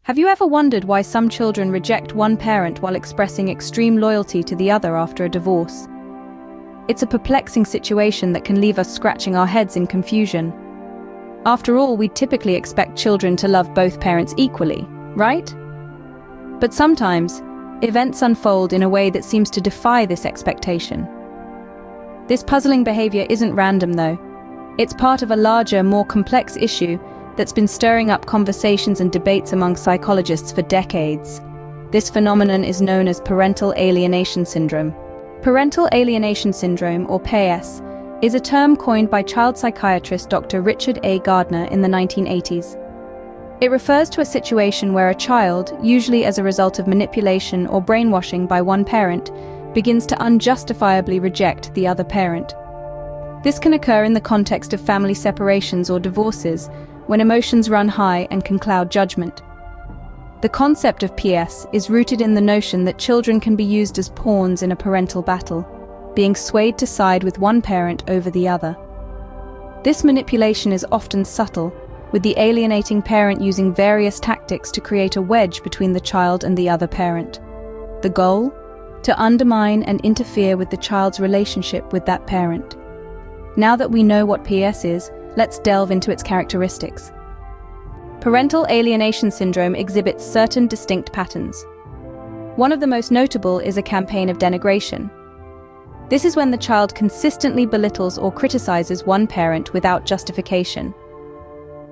Have you ever wondered why some children reject one parent while expressing extreme loyalty to the other after a divorce? It's a perplexing situation that can leave us scratching our heads in confusion. After all, we typically expect children to love both parents equally, right? But sometimes, events unfold in a way that seems to defy this expectation. This puzzling behavior isn't random, though. It's part of a larger, more complex issue that's been stirring up conversations and debates among psychologists for decades. This phenomenon is known as parental alienation syndrome. Parental alienation syndrome, or PAS, is a term coined by child psychiatrist Dr. Richard A. Gardner in the 1980s. It refers to a situation where a child, usually as a result of manipulation or brainwashing by one parent, begins to unjustifiably reject the other parent. This can occur in the context of family separations or divorces, when emotions run high and can cloud judgment. The concept of PS is rooted in the notion that children can be used as pawns in a parental battle, being swayed to side with one parent over the other. This manipulation is often subtle, with the alienating parent using various tactics to create a wedge between the child and the other parent. The goal? To undermine and interfere with the child's relationship with that parent. Now that we know what PS is, let's delve into its characteristics. Parental alienation syndrome exhibits certain distinct patterns. One of the most notable is a campaign of denigration. This is when the child consistently belittles or criticizes one parent without justification.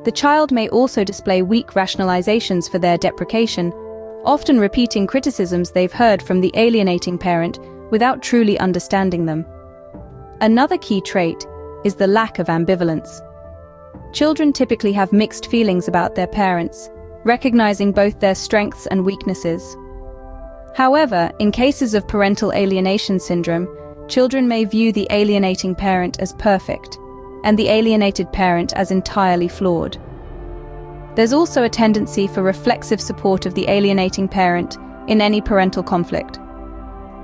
The child may also display weak rationalizations for their deprecation, often repeating criticisms they've heard from the alienating parent without truly understanding them. Another key trait is the lack of ambivalence. Children typically have mixed feelings about their parents, recognizing both their strengths and weaknesses. However, in cases of parental alienation syndrome, children may view the alienating parent as perfect, and the alienated parent as entirely flawed. There's also a tendency for reflexive support of the alienating parent in any parental conflict.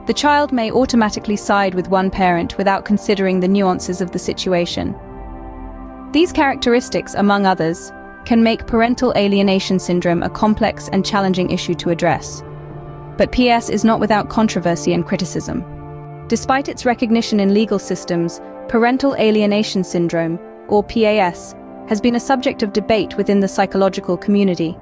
The child may automatically side with one parent without considering the nuances of the situation. These characteristics, among others, can make parental alienation syndrome a complex and challenging issue to address. But PS is not without controversy and criticism. Despite its recognition in legal systems, parental alienation syndrome, or PAS, has been a subject of debate within the psychological community.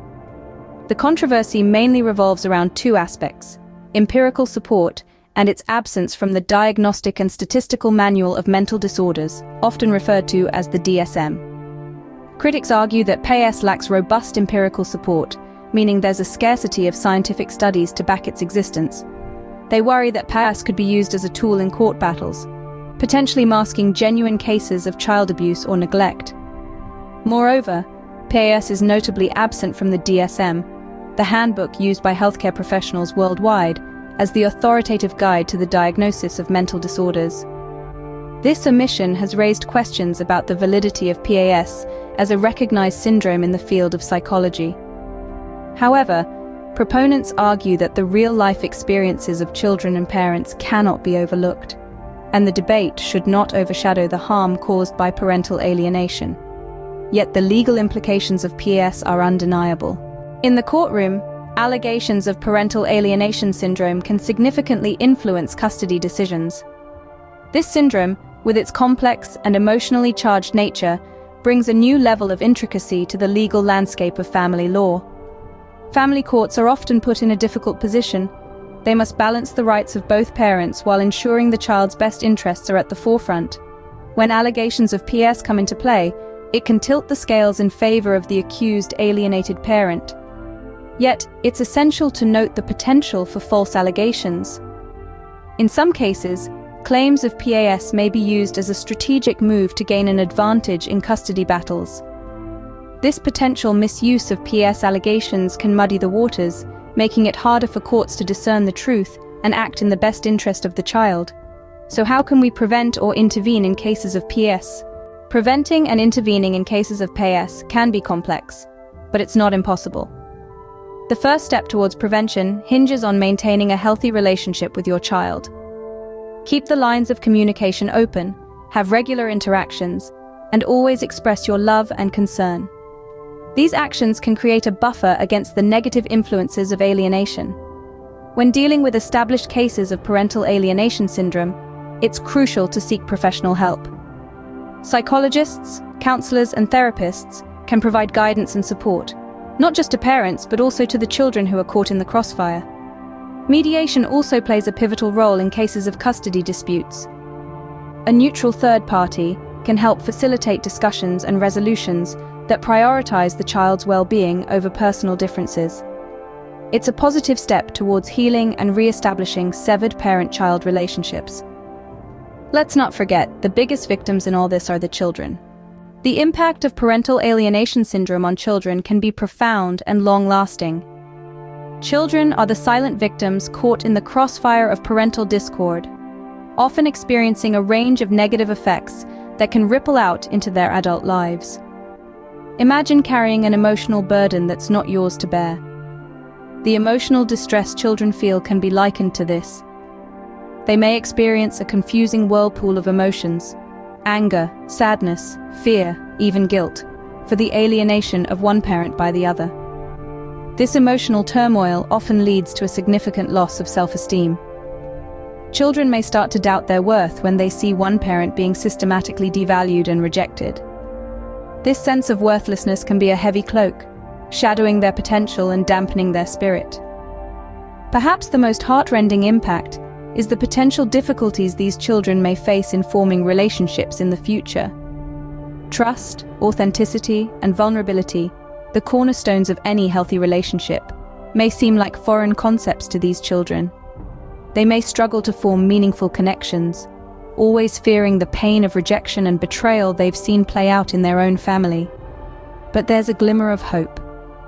The controversy mainly revolves around two aspects: empirical support and its absence from the Diagnostic and Statistical Manual of Mental Disorders, often referred to as the DSM. Critics argue that PAS lacks robust empirical support, meaning there's a scarcity of scientific studies to back its existence. They worry that PAS could be used as a tool in court battles, potentially masking genuine cases of child abuse or neglect. Moreover, PAS is notably absent from the DSM, the handbook used by healthcare professionals worldwide as the authoritative guide to the diagnosis of mental disorders. This omission has raised questions about the validity of PAS as a recognized syndrome in the field of psychology. However, proponents argue that the real-life experiences of children and parents cannot be overlooked, and the debate should not overshadow the harm caused by parental alienation. Yet the legal implications of PAS are undeniable. In the courtroom, allegations of parental alienation syndrome can significantly influence custody decisions. This syndrome, with its complex and emotionally charged nature, brings a new level of intricacy to the legal landscape of family law. Family courts are often put in a difficult position. They must balance the rights of both parents while ensuring the child's best interests are at the forefront. When allegations of PS come into play, it can tilt the scales in favor of the accused alienated parent. Yet, it's essential to note the potential for false allegations. In some cases, claims of PAS may be used as a strategic move to gain an advantage in custody battles. This potential misuse of PS allegations can muddy the waters, making it harder for courts to discern the truth and act in the best interest of the child. So how can we prevent or intervene in cases of PS? Preventing and intervening in cases of PAS can be complex, but it's not impossible. The first step towards prevention hinges on maintaining a healthy relationship with your child. Keep the lines of communication open, have regular interactions, and always express your love and concern. These actions can create a buffer against the negative influences of alienation. When dealing with established cases of parental alienation syndrome, it's crucial to seek professional help. Psychologists, counselors, and therapists can provide guidance and support, not just to parents but also to the children who are caught in the crossfire. Mediation also plays a pivotal role in cases of custody disputes. A neutral third party can help facilitate discussions and resolutions that prioritize the child's well-being over personal differences. It's a positive step towards healing and re-establishing severed parent-child relationships. Let's not forget, the biggest victims in all this are the children. The impact of parental alienation syndrome on children can be profound and long-lasting. Children are the silent victims caught in the crossfire of parental discord, often experiencing a range of negative effects that can ripple out into their adult lives. Imagine carrying an emotional burden that's not yours to bear. The emotional distress children feel can be likened to this. They may experience a confusing whirlpool of emotions: anger, sadness, fear, even guilt, for the alienation of one parent by the other. This emotional turmoil often leads to a significant loss of self-esteem. Children may start to doubt their worth when they see one parent being systematically devalued and rejected. This sense of worthlessness can be a heavy cloak, shadowing their potential and dampening their spirit. Perhaps the most heartrending impact is the potential difficulties these children may face in forming relationships in the future. Trust, authenticity, and vulnerability, the cornerstones of any healthy relationship, may seem like foreign concepts to these children. They may struggle to form meaningful connections, always fearing the pain of rejection and betrayal they've seen play out in their own family. But there's a glimmer of hope.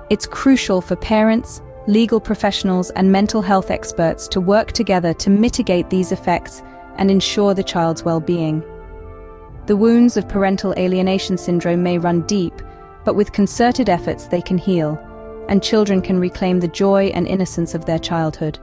It's crucial for parents, legal professionals, and mental health experts to work together to mitigate these effects and ensure the child's well-being. The wounds of parental alienation syndrome may run deep, but with concerted efforts they can heal, and children can reclaim the joy and innocence of their childhood.